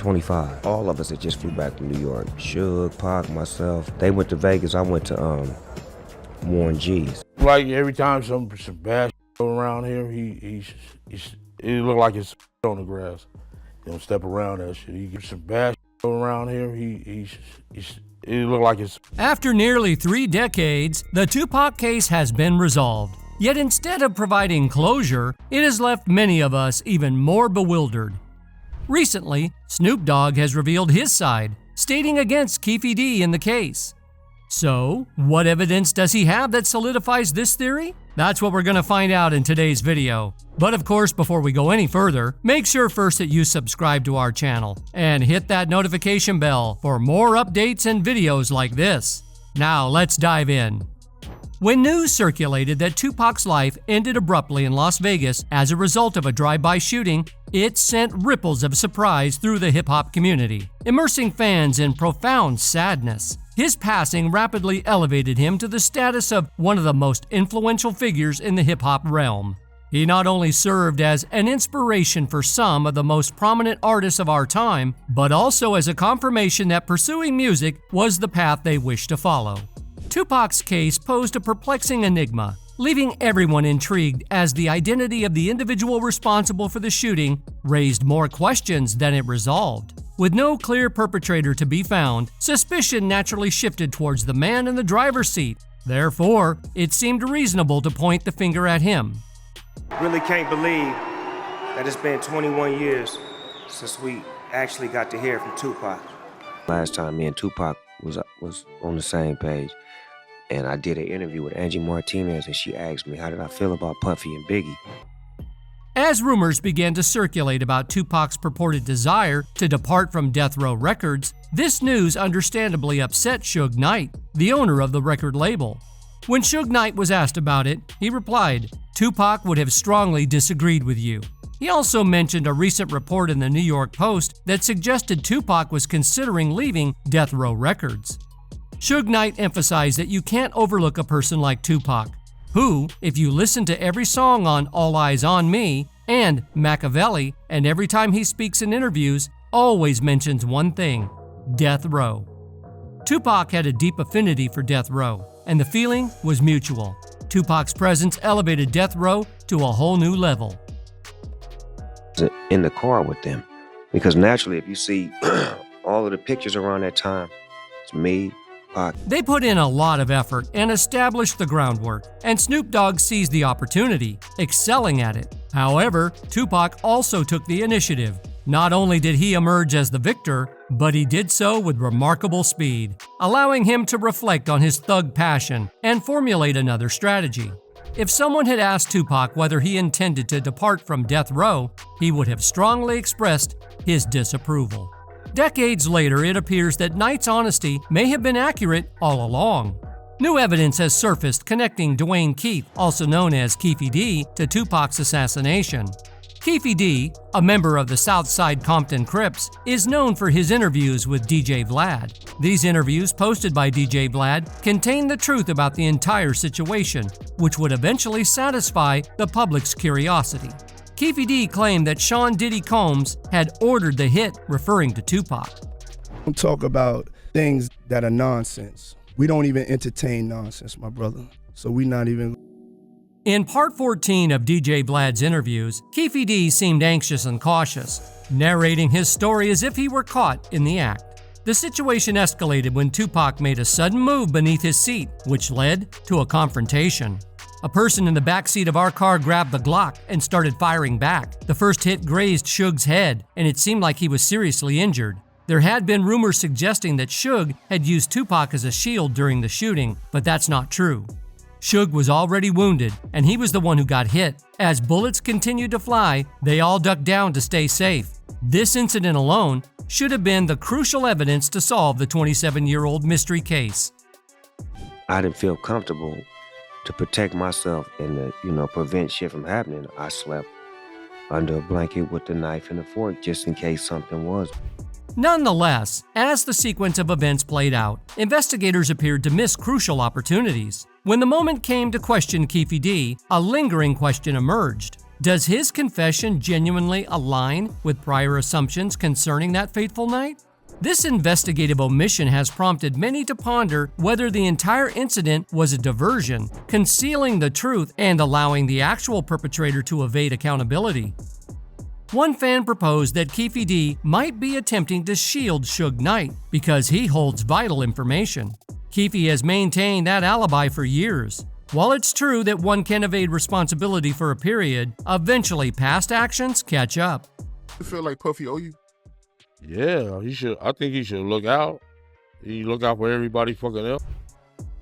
25. All of us that just flew back from New York. Suge, Pac, myself. They went to Vegas. I went to Warren G's. Like every time some bad go around here, it look like it's on the grass. He don't step around that shit. He gets some bad go around here. It look like it's. After nearly 3 decades, the Tupac case has been resolved. Yet instead of providing closure, it has left many of us even more bewildered. Recently, Snoop Dogg has revealed his side, stating against Keefe D in the case. So, what evidence does he have that solidifies this theory? That's what we're going to find out in today's video. But of course, before we go any further, make sure first that you subscribe to our channel and hit that notification bell for more updates and videos like this. Now let's dive in. When news circulated that Tupac's life ended abruptly in Las Vegas as a result of a drive-by shooting, it sent ripples of surprise through the hip-hop community, immersing fans in profound sadness. His passing rapidly elevated him to the status of one of the most influential figures in the hip-hop realm. He not only served as an inspiration for some of the most prominent artists of our time, but also as a confirmation that pursuing music was the path they wished to follow. Tupac's case posed a perplexing enigma, leaving everyone intrigued as the identity of the individual responsible for the shooting raised more questions than it resolved. With no clear perpetrator to be found, suspicion naturally shifted towards the man in the driver's seat. Therefore, it seemed reasonable to point the finger at him. Really can't believe that it's been 21 years since we actually got to hear from Tupac. Last time me and Tupac was on the same page. And I did an interview with Angie Martinez, and she asked me, how did I feel about Puffy and Biggie? As rumors began to circulate about Tupac's purported desire to depart from Death Row Records, this news understandably upset Suge Knight, the owner of the record label. When Suge Knight was asked about it, he replied, "Tupac would have strongly disagreed with you." He also mentioned a recent report in the New York Post that suggested Tupac was considering leaving Death Row Records. Suge Knight emphasized that you can't overlook a person like Tupac, who, if you listen to every song on All Eyez on Me and Makaveli, and every time he speaks in interviews, always mentions one thing: Death Row. Tupac had a deep affinity for Death Row, and the feeling was mutual. Tupac's presence elevated Death Row to a whole new level. In the car with them, because naturally, if you see all of the pictures around that time, it's me, Pac. They put in a lot of effort and established the groundwork, and Snoop Dogg seized the opportunity, excelling at it. However, Tupac also took the initiative. Not only did he emerge as the victor, but he did so with remarkable speed, allowing him to reflect on his thug passion and formulate another strategy. If someone had asked Tupac whether he intended to depart from Death Row, he would have strongly expressed his disapproval. Decades later, it appears that Knight's honesty may have been accurate all along. New evidence has surfaced connecting Dwayne Keefe, also known as Keefe D, to Tupac's assassination. Keefe D, a member of the Southside Compton Crips, is known for his interviews with DJ Vlad. These interviews, posted by DJ Vlad, contain the truth about the entire situation, which would eventually satisfy the public's curiosity. Keefe D claimed that Sean Diddy Combs had ordered the hit, referring to Tupac. Don't talk about things that are nonsense. We don't even entertain nonsense, my brother. So we not even. In part 14 of DJ Vlad's interviews, Keefe D seemed anxious and cautious, narrating his story as if he were caught in the act. The situation escalated when Tupac made a sudden move beneath his seat, which led to a confrontation. A person in the backseat of our car grabbed the Glock and started firing back. The first hit grazed Suge's head, and it seemed like he was seriously injured. There had been rumors suggesting that Suge had used Tupac as a shield during the shooting, but that's not true. Suge was already wounded, and he was the one who got hit. As bullets continued to fly, they all ducked down to stay safe. This incident alone should have been the crucial evidence to solve the 27-year-old mystery case. I didn't feel comfortable to protect myself and to, prevent shit from happening. I slept under a blanket with a knife and a fork just in case something was. Nonetheless, as the sequence of events played out, investigators appeared to miss crucial opportunities. When the moment came to question Keefe D, a lingering question emerged. Does his confession genuinely align with prior assumptions concerning that fateful night? This investigative omission has prompted many to ponder whether the entire incident was a diversion, concealing the truth and allowing the actual perpetrator to evade accountability. One fan proposed that Keefe D might be attempting to shield Suge Knight because he holds vital information. Keefe has maintained that alibi for years. While it's true that one can evade responsibility for a period, eventually past actions catch up. You feel like Puffy owe you? Yeah, he should. I think he should look out. He look out for everybody fucking else.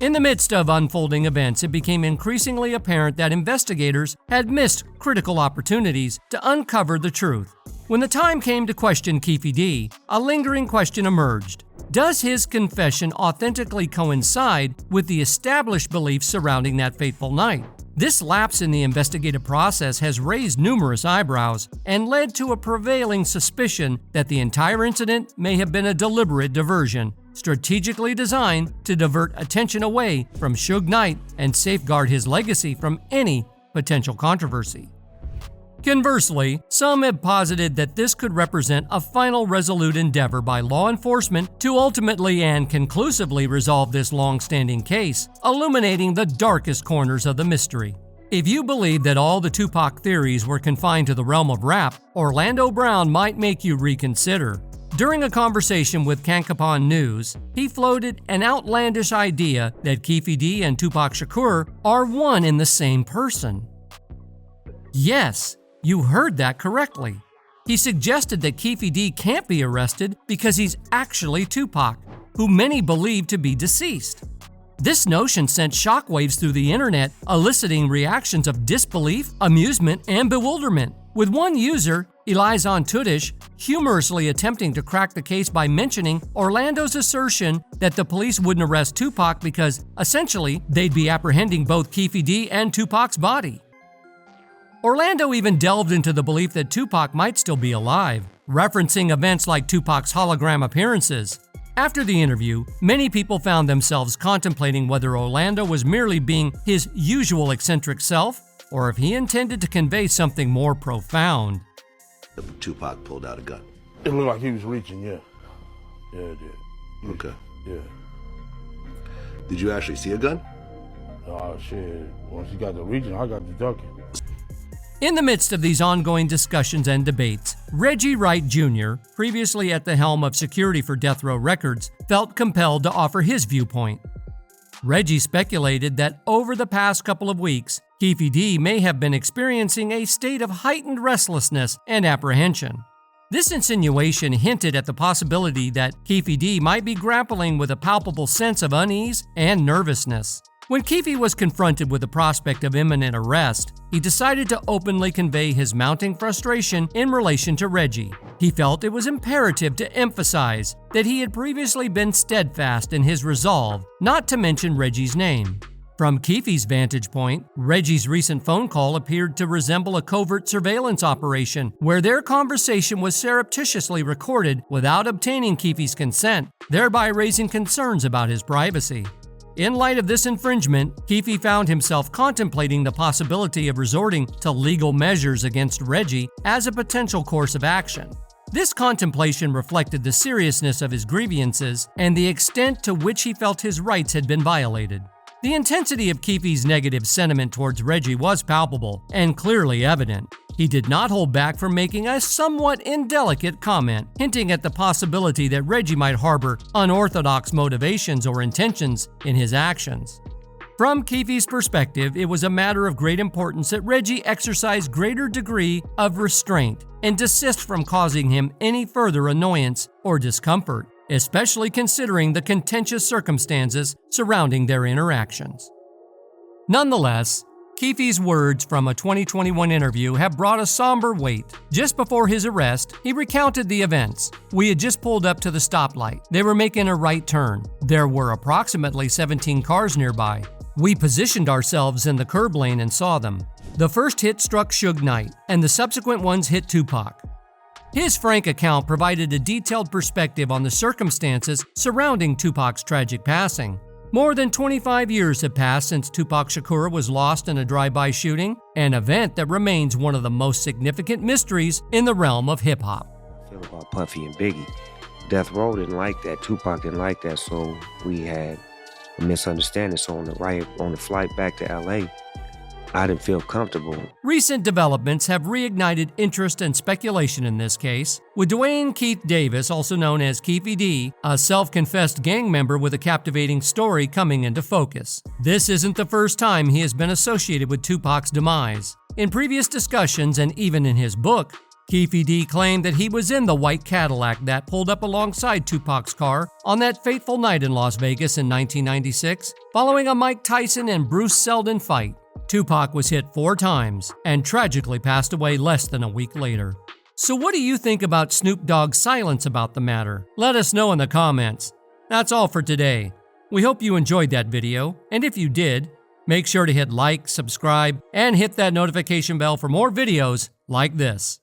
In the midst of unfolding events, it became increasingly apparent that investigators had missed critical opportunities to uncover the truth. When the time came to question Keefe D, a lingering question emerged. Does his confession authentically coincide with the established beliefs surrounding that fateful night? This lapse in the investigative process has raised numerous eyebrows and led to a prevailing suspicion that the entire incident may have been a deliberate diversion, strategically designed to divert attention away from Suge Knight and safeguard his legacy from any potential controversy. Conversely, some have posited that this could represent a final resolute endeavor by law enforcement to ultimately and conclusively resolve this long-standing case, illuminating the darkest corners of the mystery. If you believe that all the Tupac theories were confined to the realm of rap, Orlando Brown might make you reconsider. During a conversation with Kankapon News, he floated an outlandish idea that Keefe D and Tupac Shakur are one and the same person. Yes, you heard that correctly. He suggested that Keefe D can't be arrested because he's actually Tupac, who many believe to be deceased. This notion sent shockwaves through the internet, eliciting reactions of disbelief, amusement, and bewilderment, with one user, Eyez on Tudish, humorously attempting to crack the case by mentioning Orlando's assertion that the police wouldn't arrest Tupac because, essentially, they'd be apprehending both Keefe D and Tupac's body. Orlando even delved into the belief that Tupac might still be alive, referencing events like Tupac's hologram appearances. After the interview, many people found themselves contemplating whether Orlando was merely being his usual eccentric self, or if he intended to convey something more profound. Tupac pulled out a gun. It looked like he was reaching, yeah. Yeah, it did. Okay. Yeah. Did you actually see a gun? Oh, shit. Once he got the reaching, I got the ducking. In the midst of these ongoing discussions and debates, Reggie Wright Jr., previously at the helm of security for Death Row Records, felt compelled to offer his viewpoint. Reggie speculated that over the past couple of weeks, Keefe D may have been experiencing a state of heightened restlessness and apprehension. This insinuation hinted at the possibility that Keefe D might be grappling with a palpable sense of unease and nervousness. When Keefe was confronted with the prospect of imminent arrest, he decided to openly convey his mounting frustration in relation to Reggie. He felt it was imperative to emphasize that he had previously been steadfast in his resolve not to mention Reggie's name. From Keefe's vantage point, Reggie's recent phone call appeared to resemble a covert surveillance operation where their conversation was surreptitiously recorded without obtaining Keefe's consent, thereby raising concerns about his privacy. In light of this infringement, Keefe found himself contemplating the possibility of resorting to legal measures against Reggie as a potential course of action. This contemplation reflected the seriousness of his grievances and the extent to which he felt his rights had been violated. The intensity of Keefe's negative sentiment towards Reggie was palpable and clearly evident. He did not hold back from making a somewhat indelicate comment, hinting at the possibility that Reggie might harbor unorthodox motivations or intentions in his actions. From Keefe's perspective, it was a matter of great importance that Reggie exercise greater degree of restraint and desist from causing him any further annoyance or discomfort, especially considering the contentious circumstances surrounding their interactions. Nonetheless, Keefe's words from a 2021 interview have brought a somber weight. Just before his arrest, he recounted the events. "We had just pulled up to the stoplight. They were making a right turn. There were approximately 17 cars nearby. We positioned ourselves in the curb lane and saw them. The first hit struck Suge Knight, and the subsequent ones hit Tupac." His frank account provided a detailed perspective on the circumstances surrounding Tupac's tragic passing. More than 25 years have passed since Tupac Shakur was lost in a drive-by shooting, an event that remains one of the most significant mysteries in the realm of hip-hop. I feel about Puffy and Biggie. Death Row didn't like that, Tupac didn't like that, so we had a misunderstanding. So on the flight back to LA, I didn't feel comfortable. Recent developments have reignited interest and speculation in this case, with Dwayne Keefe Davis, also known as Keefe D, a self-confessed gang member with a captivating story, coming into focus. This isn't the first time he has been associated with Tupac's demise. In previous discussions and even in his book, Keefe D claimed that he was in the white Cadillac that pulled up alongside Tupac's car on that fateful night in Las Vegas in 1996, following a Mike Tyson and Bruce Seldon fight. Tupac was hit 4 times and tragically passed away less than a week later. So what do you think about Snoop Dogg's silence about the matter? Let us know in the comments. That's all for today. We hope you enjoyed that video, and if you did, make sure to hit like, subscribe, and hit that notification bell for more videos like this.